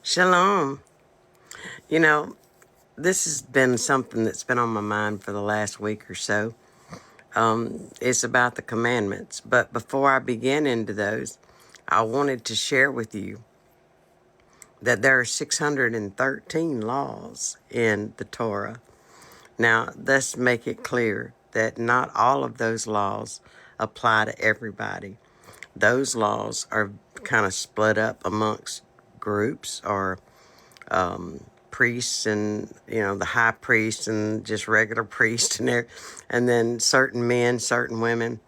Shalom. You know, this has been something that's been on my mind for the last week or so. It's about the commandments. But before I begin into those, I wanted to share with you that there are 613 laws in the Torah. Now, let's make it clear that not all of those laws apply to everybody. Those laws are kind of split up amongst groups or priests and the high priest and just regular priests and there, and then certain men, certain women.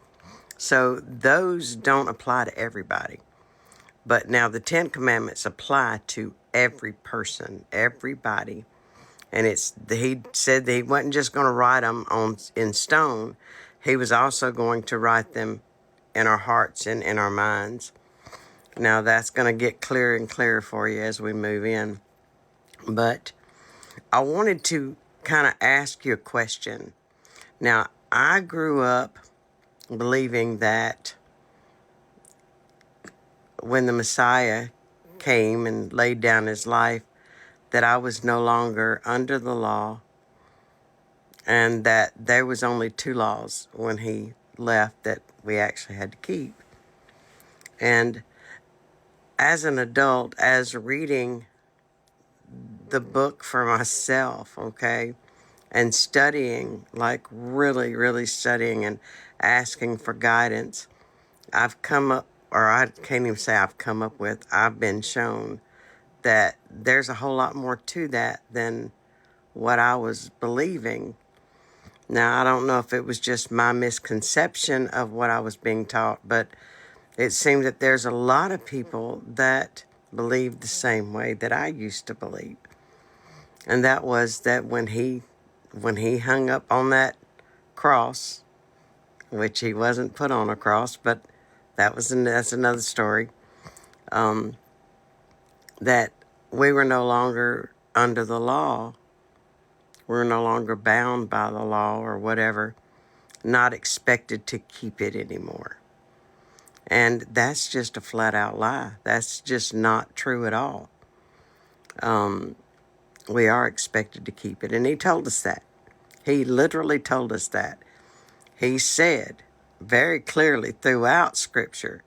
So those don't apply to everybody. But now the Ten Commandments apply to every person, everybody. And he said that he wasn't just going to write them in stone. He was also going to write them in our hearts and in our minds. Now that's going to get clearer and clearer for you as we move in. But I wanted to kind of ask you a question. Now, I grew up believing that when the Messiah came and laid down his life, that I was no longer under the law and that there was only two laws when he left that we actually had to keep. And as an adult, as reading the book for myself, okay, and studying, like really, really studying and asking for guidance, I've come up, or I can't even say I've come up with, I've been shown that there's a whole lot more to that than what I was believing. Now, I don't know if it was just my misconception of what I was being taught, but it seems that there's a lot of people that believe the same way that I used to believe. And that was that when he hung up on that cross, which he wasn't put on a cross, but that's another story, that we were no longer under the law. We're no longer bound by the law or whatever, not expected to keep it anymore. And that's just a flat out lie. That's just not true at all. We are expected to keep it. And he told us that. He literally told us that. He said very clearly throughout Scripture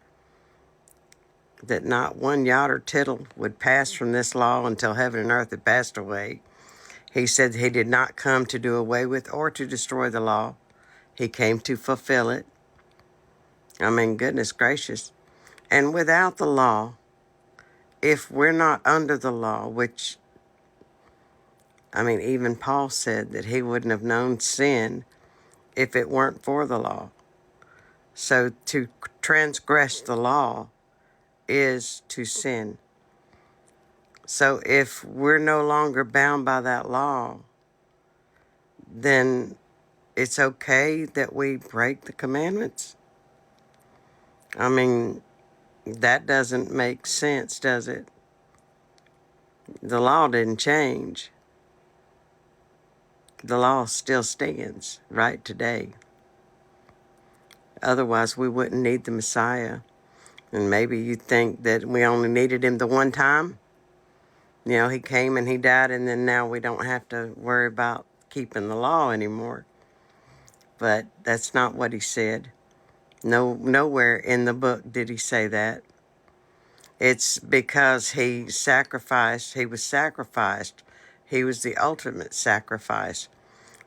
that not one jot or tittle would pass from this law until heaven and earth had passed away. He said he did not come to do away with or to destroy the law. He came to fulfill it. I mean, goodness gracious. And without the law, if we're not under the law, which, I mean, even Paul said that he wouldn't have known sin if it weren't for the law. So to transgress the law is to sin. So if we're no longer bound by that law, then it's okay that we break the commandments. I mean, that doesn't make sense, does it? The law didn't change. The law still stands right today. Otherwise, we wouldn't need the Messiah. And maybe you think that we only needed him the one time. You know, he came and he died, and then now we don't have to worry about keeping the law anymore. But that's not what he said. Nowhere in the book did he say that. It's because he was sacrificed. He was the ultimate sacrifice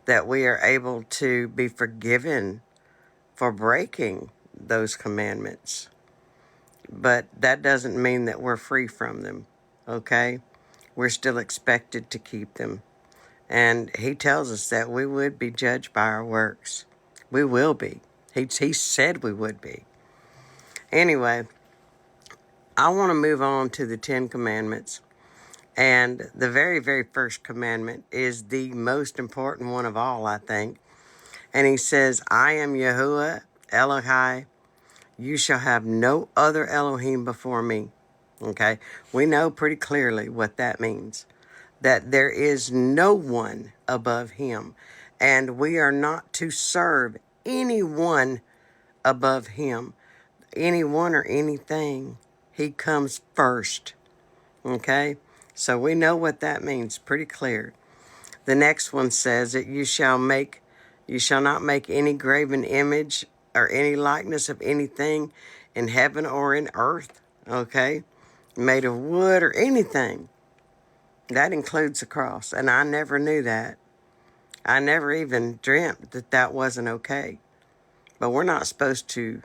that we are able to be forgiven for breaking those commandments. But that doesn't mean that we're free from them, okay? We're still expected to keep them. And he tells us that we would be judged by our works. We will be. He said we would be. Anyway, I want to move on to the Ten Commandments. And the very, very first commandment is the most important one of all, I think. And he says, I am Yahuwah Elohai. You shall have no other Elohim before me. Okay? We know pretty clearly what that means. That there is no one above him. And we are not to serve anyone above him. Anyone or anything. He comes first. Okay? So we know what that means, pretty clear. The next one says that you shall not make any graven image or any likeness of anything in heaven or in earth, okay? Made of wood or anything. That includes the cross, and I never knew that. I never even dreamt that that wasn't okay. But we're not supposed to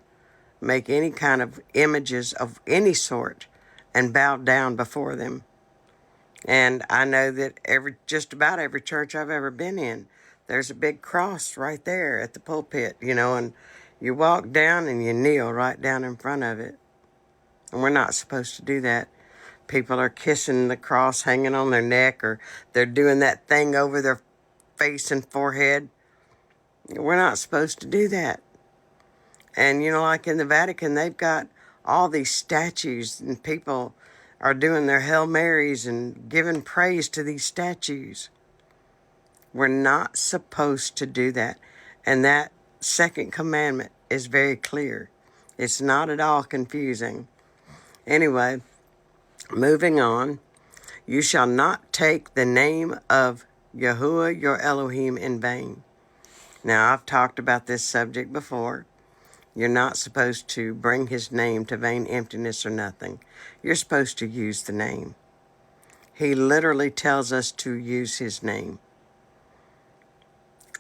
make any kind of images of any sort and bow down before them. And I know that just about every church I've ever been in, there's a big cross right there at the pulpit, and you walk down and you kneel right down in front of it. And we're not supposed to do that. People are kissing the cross hanging on their neck, or they're doing that thing over their face and forehead. We're not supposed to do that. And, like in the Vatican, they've got all these statues, and people are doing their Hail Marys and giving praise to these statues. We're not supposed to do that. And that second commandment is very clear. It's not at all confusing. Anyway, moving on. You shall not take the name of Yahuwah your Elohim in vain. Now, I've talked about this subject before. You're not supposed to bring his name to vain emptiness or nothing. You're supposed to use the name. He literally tells us to use his name.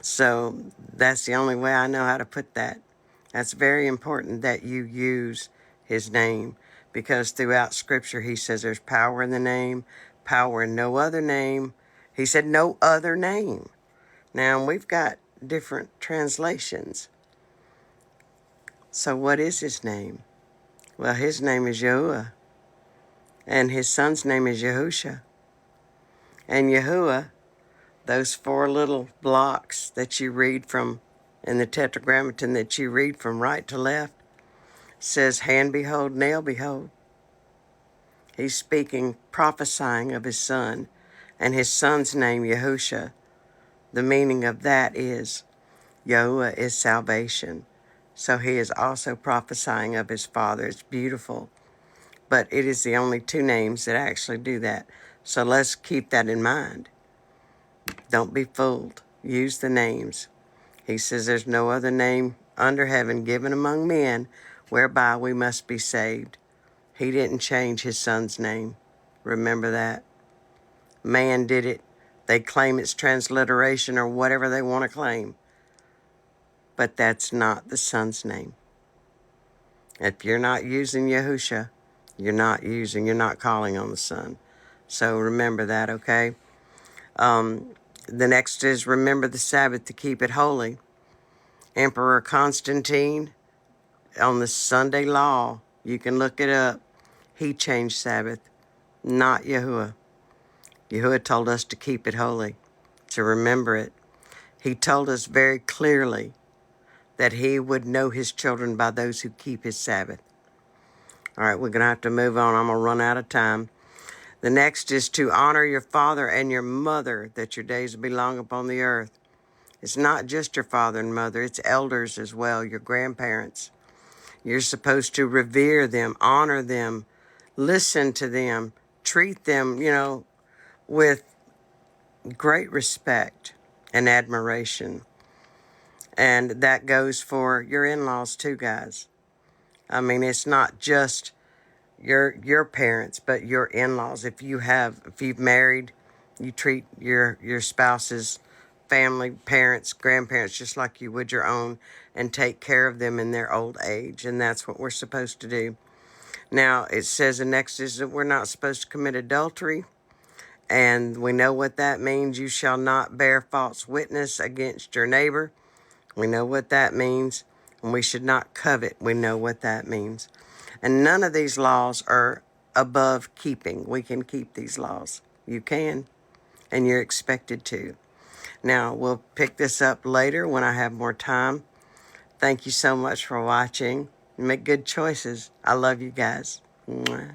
So that's the only way I know how to put that. That's very important that you use his name, because throughout Scripture he says there's power in the name, power in no other name. He said no other name. Now, we've got different translations. So what is his name? Well, his name is Yahuwah, and his son's name is Yahusha. And Yahuwah, those 4 little blocks that you read from in the Tetragrammaton, that you read from right to left, says, hand behold, nail behold. He's speaking, prophesying of his son, and his son's name, Yahusha. The meaning of that is Yahuwah is salvation. So he is also prophesying of his Father. It's beautiful. But it is the only 2 names that actually do that. So let's keep that in mind. Don't be fooled. Use the names. He says there's no other name under heaven given among men whereby we must be saved. He didn't change his son's name. Remember that. Man did it. They claim it's transliteration or whatever they want to claim. But that's not the son's name. If you're not using Yahusha, you're not calling on the son. So remember that, okay? The next is remember the Sabbath to keep it holy. Emperor Constantine, on the Sunday law, you can look it up, he changed Sabbath, not Yahuwah. Yahuwah told us to keep it holy, to remember it. He told us very clearly that he would know his children by those who keep his Sabbath. All right, we're going to have to move on. I'm going to run out of time. The next is to honor your father and your mother, that your days be long upon the earth. It's not just your father and mother, it's elders as well, your grandparents. You're supposed to revere them, honor them, listen to them, treat them, with great respect and admiration. And that goes for your in-laws too, guys. I mean, it's not just your parents, but your if you've married, you treat your spouse's family, parents, grandparents, just like you would your own, and take care of them in their old age. And that's what we're supposed to do. Now, it says in Exodus that we're not supposed to commit adultery. And we know what that means. You shall not bear false witness against your neighbor. We know what that means. And we should not covet. We know what that means. And none of these laws are above keeping. We can keep these laws. You can, and you're expected to. Now, we'll pick this up later when I have more time. Thank you so much for watching. Make good choices. I love you guys. Mwah.